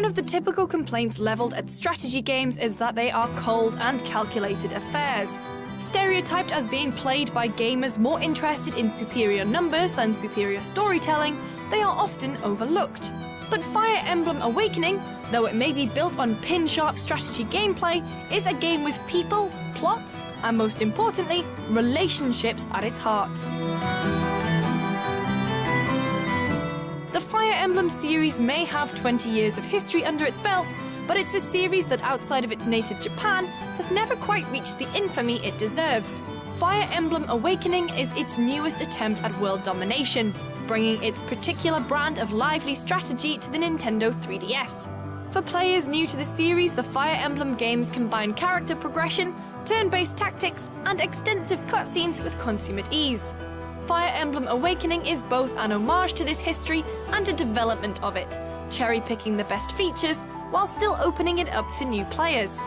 One of the typical complaints leveled at strategy games is that they are cold and calculated affairs. Stereotyped as being played by gamers more interested in superior numbers than superior storytelling, they are often overlooked. But Fire Emblem Awakening, though it may be built on pin-sharp strategy gameplay, is a game with people, plots, and most importantly, relationships at its heart. The Fire Emblem series may have 20 years of history under its belt, but it's a series that outside of its native Japan has never quite reached the infamy it deserves. Fire Emblem Awakening is its newest attempt at world domination, bringing its particular brand of lively strategy to the Nintendo 3DS. For players new to the series, the Fire Emblem games combine character progression, turn-based tactics, and extensive cutscenes with consummate ease. Fire Emblem Awakening is both an homage to this history and a development of it, cherry-picking the best features while still opening it up to new players.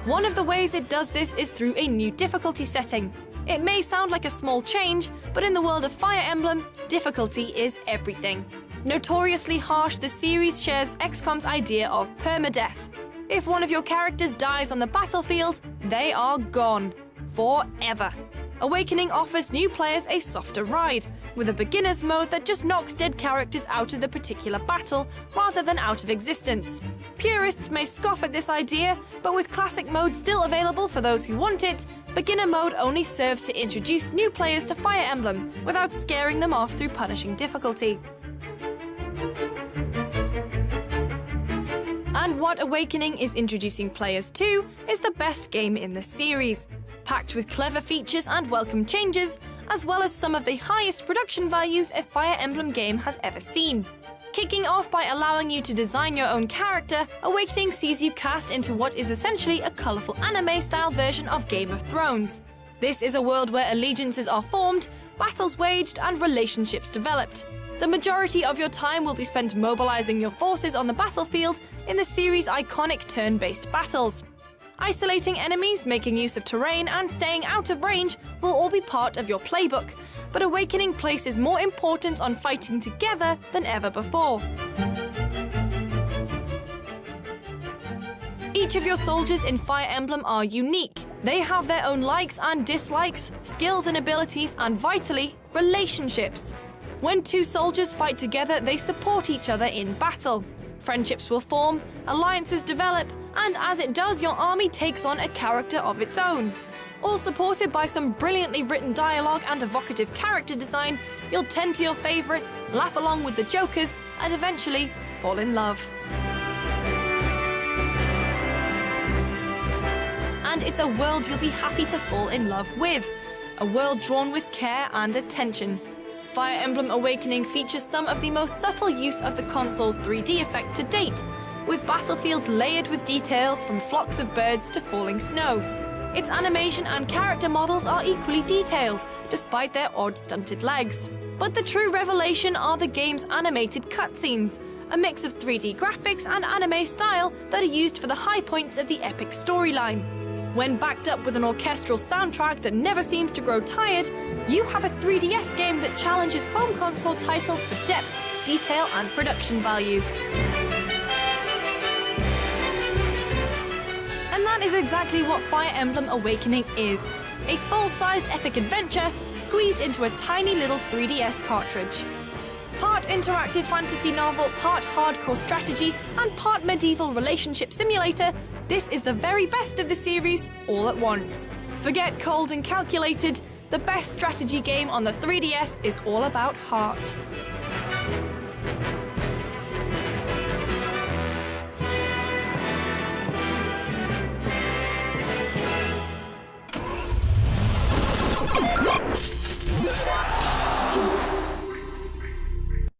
One of the ways it does this is through a new difficulty setting. It may sound like a small change, but in the world of Fire Emblem, difficulty is everything. Notoriously harsh, the series shares XCOM's idea of permadeath. If one of your characters dies on the battlefield, they are gone. Forever. Awakening offers new players a softer ride, with a beginner's mode that just knocks dead characters out of the particular battle rather than out of existence. Purists may scoff at this idea, but with classic mode still available for those who want it, beginner mode only serves to introduce new players to Fire Emblem without scaring them off through punishing difficulty. And what Awakening is introducing players to is the best game in the series, packed with clever features and welcome changes, as well as some of the highest production values a Fire Emblem game has ever seen. Kicking off by allowing you to design your own character, Awakening sees you cast into what is essentially a colourful anime-style version of Game of Thrones. This is a world where allegiances are formed, battles waged, and relationships developed. The majority of your time will be spent mobilizing your forces on the battlefield in the series' iconic turn-based battles. Isolating enemies, making use of terrain, and staying out of range will all be part of your playbook, but Awakening places more importance on fighting together than ever before. Each of your soldiers in Fire Emblem are unique. They have their own likes and dislikes, skills and abilities, and vitally, relationships. When two soldiers fight together, they support each other in battle. Friendships will form, alliances develop, and as it does, your army takes on a character of its own. All supported by some brilliantly written dialogue and evocative character design, you'll tend to your favourites, laugh along with the jokers, and eventually fall in love. And it's a world you'll be happy to fall in love with. A world drawn with care and attention. Fire Emblem Awakening features some of the most subtle use of the console's 3D effect to date, with battlefields layered with details from flocks of birds to falling snow. Its animation and character models are equally detailed, despite their odd stunted legs. But the true revelation are the game's animated cutscenes, a mix of 3D graphics and anime style that are used for the high points of the epic storyline. When backed up with an orchestral soundtrack that never seems to grow tired, you have a 3DS game that challenges home console titles for depth, detail, and production values. And that is exactly what Fire Emblem Awakening is. A full-sized epic adventure squeezed into a tiny little 3DS cartridge. Part interactive fantasy novel, part hardcore strategy, and part medieval relationship simulator, this is the very best of the series all at once. Forget cold and calculated, the best strategy game on the 3DS is all about heart.